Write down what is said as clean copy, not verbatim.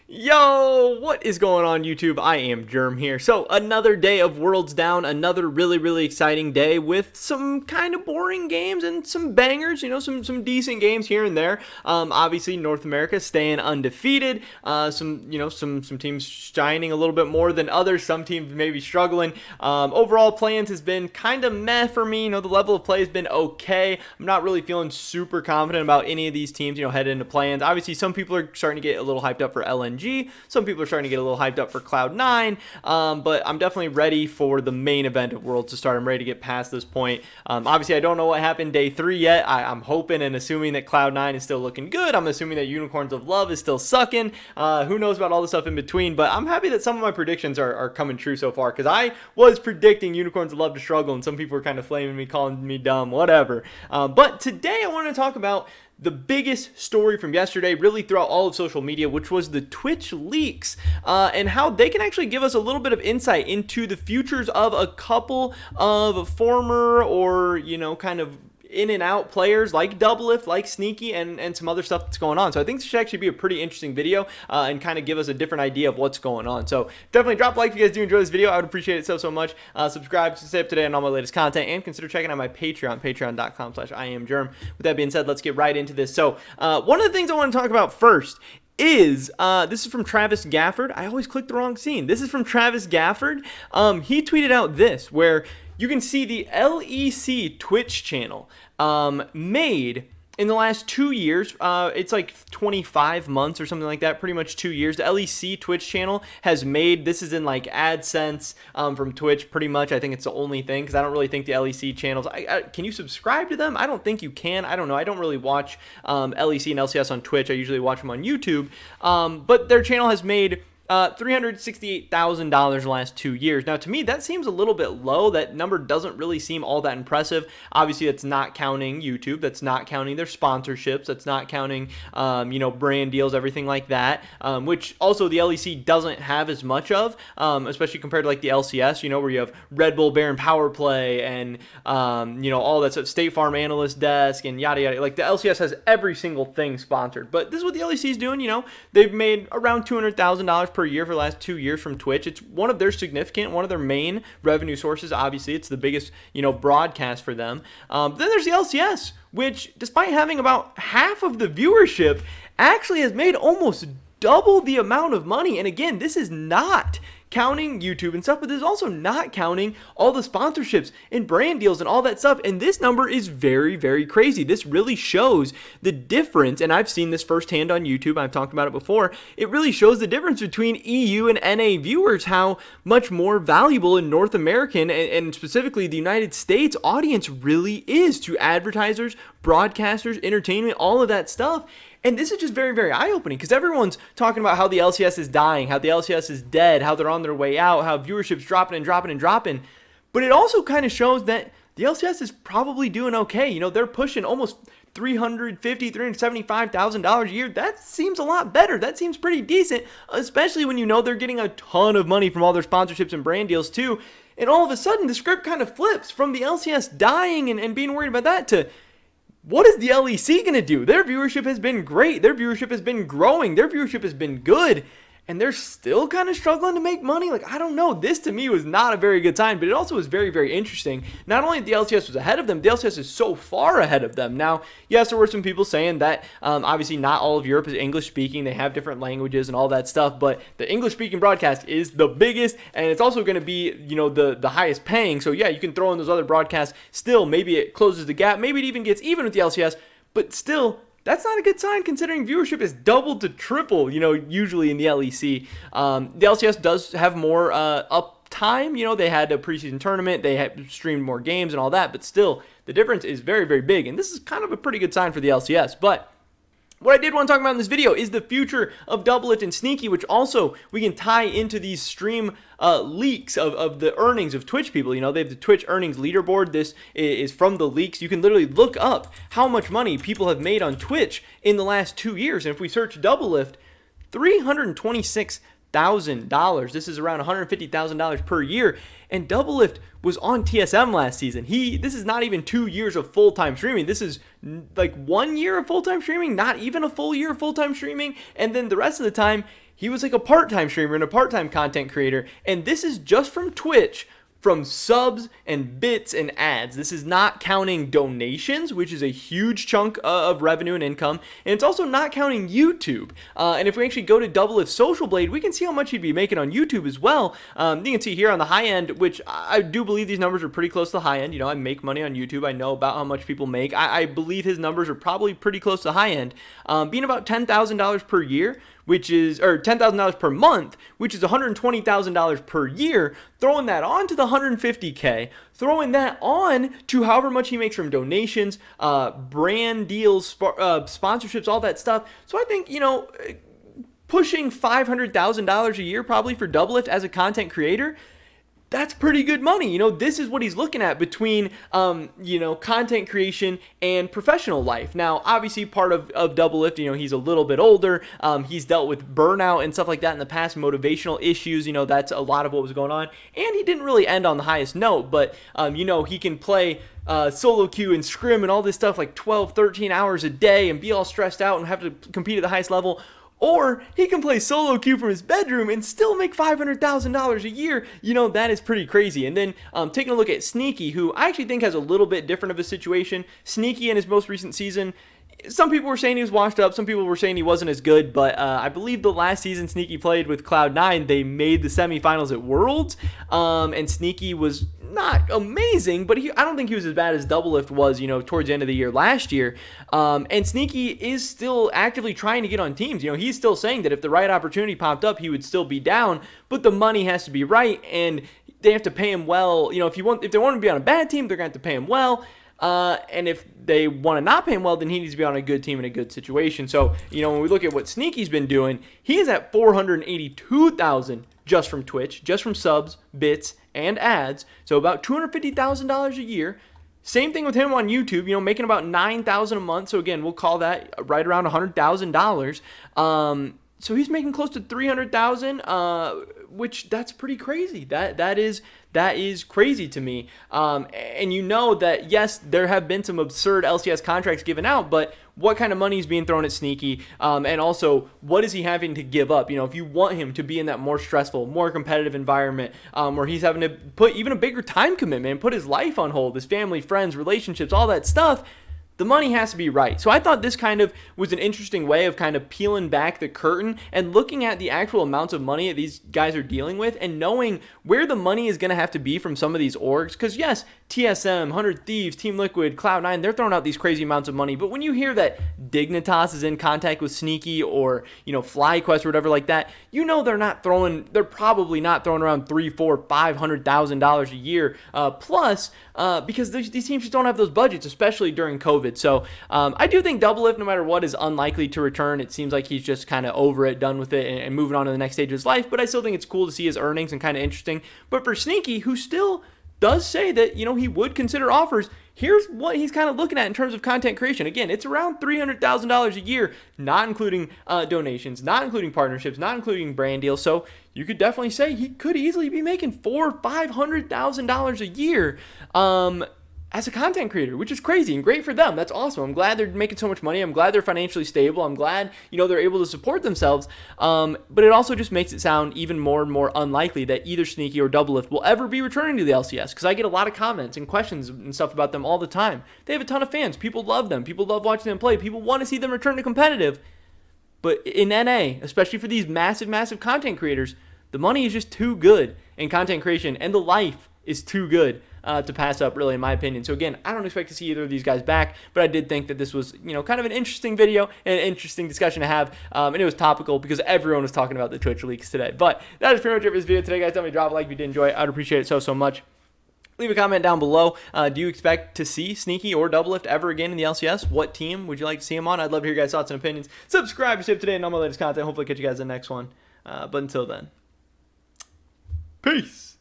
Yo, what is going on YouTube? I am Germ here. So another day of Worlds Down, another really exciting day with some kind of boring games and some bangers, some decent games here and there. Obviously North America staying undefeated. Some teams shining a little bit more than others. Some teams maybe struggling. Overall plans has been kind of meh for me. The level of play has been okay. I'm not really feeling super confident about any of these teams, heading into plans. Obviously some people are starting to get a little hyped up for LNG. Some people are starting to get a little hyped up for Cloud9, but I'm definitely ready for the main event of Worlds to start. I'm ready to get past this point. Obviously, I don't know what happened day 3 yet. I'm hoping and assuming that Cloud9 is still looking good. I'm assuming that Unicorns of Love is still sucking. Who knows about all the stuff in between, but I'm happy that some of my predictions are coming true so far, because I was predicting Unicorns of Love to struggle, and some people were kind of flaming me, calling me dumb, whatever. But today I want to talk about the biggest story from yesterday, really throughout all of social media, which was the Twitch leaks, and how they can actually give us a little bit of insight into the futures of a couple of former or, kind of in and out players like Doublelift, like Sneaky, and some other stuff that's going on. So I think this should actually be a pretty interesting video and kind of give us a different idea of what's going on. So definitely drop a like if you guys do enjoy this video. I would appreciate it so much. Subscribe to stay up to date on all my latest content, and consider checking out my Patreon, patreon.com/IamGerm. With that being said, let's get right into this. So one of the things I want to talk about first is this is from Travis Gafford. I always click the wrong scene. This is from Travis Gafford. He tweeted out this, where you can see the LEC Twitch channel made in the last 2 years. It's like 25 months or something like that, pretty much 2 years. The LEC Twitch channel has made, this is in like AdSense from Twitch, pretty much. I think it's the only thing, because I don't really think the LEC channels, can you subscribe to them? I don't think you can. I don't know. I don't really watch LEC and LCS on Twitch. I usually watch them on YouTube. But their channel has made $368,000 in the last 2 years. Now, to me, that seems a little bit low. That number doesn't really seem all that impressive. Obviously, that's not counting YouTube. That's not counting their sponsorships. That's not counting, brand deals, everything like that, which also the LEC doesn't have as much of, especially compared to like the LCS, where you have Red Bull, Baron Power Play, and, all that stuff, State Farm Analyst Desk, and yada, yada. Like, the LCS has every single thing sponsored. But this is what the LEC is doing, They've made around $200,000 per year for the last 2 years from Twitch. It's one of their main revenue sources. Obviously, it's the biggest, broadcast for them. Then there's the LCS, which, despite having about half of the viewership, actually has made almost double the amount of money. And again, this is not counting YouTube and stuff, but this is also not counting all the sponsorships and brand deals and all that stuff. And this number is very crazy. This really shows the difference, and I've seen this firsthand on YouTube. I've talked about it before. It really shows the difference between EU and NA viewers, how much more valuable in North American and specifically the United States audience really is to advertisers, broadcasters, entertainment, all of that stuff. And this is just very eye-opening, because everyone's talking about how the LCS is dying, how the LCS is dead, how they're on their way out, how viewership's dropping. But it also kind of shows that the LCS is probably doing okay. They're pushing almost $350,000, $375,000 a year. That seems a lot better. That seems pretty decent, especially when they're getting a ton of money from all their sponsorships and brand deals too. And all of a sudden, the script kind of flips from the LCS dying and being worried about that to, what is the LEC going to do? Their viewership has been great. Their viewership has been growing. Their viewership has been good. And they're still kind of struggling to make money. Like, I don't know. This, to me, was not a very good sign. But it also was very interesting. Not only the LCS was ahead of them, the LCS is so far ahead of them. Now, yes, there were some people saying that obviously not all of Europe is English-speaking. They have different languages and all that stuff. But the English-speaking broadcast is the biggest. And it's also going to be, the highest paying. So, yeah, you can throw in those other broadcasts. Still, maybe it closes the gap. Maybe it even gets even with the LCS. But still, that's not a good sign, considering viewership is doubled to triple, usually in the LEC. The LCS does have more uptime. They had a preseason tournament. They had streamed more games and all that. But still, the difference is very big. And this is kind of a pretty good sign for the LCS. But what I did want to talk about in this video is the future of Doublelift and Sneaky, which also we can tie into these stream leaks of the earnings of Twitch people. They have the Twitch earnings leaderboard. This is from the leaks. You can literally look up how much money people have made on Twitch in the last 2 years. And if we search Doublelift, $326,000. This is around $150,000 per year. And Doublelift was on TSM last season. This is not even 2 years of full-time streaming. This is like 1 year of full-time streaming, not even a full year of full-time streaming. And then the rest of the time, he was like a part-time streamer and a part-time content creator. And this is just from Twitch, from subs and bits and ads. This is not counting donations, which is a huge chunk of revenue and income, and it's also not counting YouTube. And if we actually go to Doublelift Social Blade, we can see how much he'd be making on YouTube as well. You can see here on the high end, which I do believe these numbers are pretty close to the high end. You know, I make money on YouTube. I know about how much people make. I believe his numbers are probably pretty close to the high end, being about $10,000 per year, which is, or $10,000 per month, which is $120,000 per year. Throwing that on to the 150K, throwing that on to however much he makes from donations, brand deals, sponsorships, all that stuff. So I think, you know, pushing $500,000 a year probably for Doublelift as a content creator, that's pretty good money. You know, this is what he's looking at between, you know, content creation and professional life. Now, obviously, part of Doublelift, you know, he's a little bit older. He's dealt with burnout and stuff like that in the past, motivational issues. You know, that's a lot of what was going on. And he didn't really end on the highest note, but, you know, he can play solo queue and scrim and all this stuff like 12, 13 hours a day and be all stressed out and have to compete at the highest level. Or he can play solo queue from his bedroom and still make $500,000 a year. You know, that is pretty crazy. And then taking a look at Sneaky, who I actually think has a little bit different of a situation. Sneaky in his most recent season, some people were saying he was washed up. Some people were saying he wasn't as good. But I believe the last season Sneaky played with Cloud9, they made the semifinals at Worlds. And Sneaky was not amazing, but I don't think he was as bad as Doublelift was, you know, towards the end of the year last year. And Sneaky is still actively trying to get on teams. You know, he's still saying that if the right opportunity popped up, he would still be down, but the money has to be right, and they have to pay him well. You know, if they want to be on a bad team, they're going to have to pay him well. And if they want to not pay him well, then he needs to be on a good team in a good situation. So, you know, when we look at what Sneaky's been doing, he is at $482,000 just from Twitch, just from subs, bits, and ads. So about $250,000 a year. Same thing with him on YouTube, you know, making about $9,000 a month. So again, we'll call that right around $100,000. So he's making close to $300,000, which that's pretty crazy. That is crazy to me. And you know that, yes, there have been some absurd LCS contracts given out, but what kind of money is being thrown at Sneaky? And also, what is he having to give up? You know, if you want him to be in that more stressful, more competitive environment, where he's having to put even a bigger time commitment and put his life on hold, his family, friends, relationships, all that stuff, the money has to be right. So I thought this kind of was an interesting way of kind of peeling back the curtain and looking at the actual amounts of money that these guys are dealing with and knowing where the money is going to have to be from some of these orgs. Because yes, TSM, 100 Thieves, Team Liquid, Cloud9, they're throwing out these crazy amounts of money. But when you hear that Dignitas is in contact with Sneaky or, you know, FlyQuest or whatever like that, you know they're probably not throwing around $300,000, $400,000, $500,000 a year plus because these teams just don't have those budgets, especially during COVID. So I do think Doublelift, no matter what, is unlikely to return. It seems like he's just kind of over it, done with it, and moving on to the next stage of his life. But I still think it's cool to see his earnings and kind of interesting. But for Sneaky, who still does say that, you know, he would consider offers, here's what he's kind of looking at in terms of content creation. Again, it's around $300,000 a year, not including donations, not including partnerships, not including brand deals. So you could definitely say he could easily be making $400,000 or $500,000 a year as a content creator, which is crazy and great for them. That's awesome. I'm glad they're making so much money. I'm glad they're financially stable. I'm glad, you know, they're able to support themselves. But it also just makes it sound even more and more unlikely that either Sneaky or Doublelift will ever be returning to the LCS, because I get a lot of comments and questions and stuff about them all the time. They have a ton of fans. People love them. People love watching them play. People want to see them return to competitive. But in NA, especially for these massive, massive content creators, the money is just too good in content creation, and the life is too good to pass up, really, in my opinion. So again, I don't expect to see either of these guys back, but I did think that this was, you know, kind of an interesting video and an interesting discussion to have, and it was topical because everyone was talking about the Twitch leaks today. But that is pretty much it for this video today, guys. Tell me to drop a like if you did enjoy it. I'd appreciate it so much. Leave a comment down below. Do you expect to see Sneaky or Doublelift ever again in the LCS? What team would you like to see him on? I'd love to hear your guys' thoughts and opinions. Subscribe if you're today and all my latest content. Hopefully catch you guys in the next one. But until then, peace.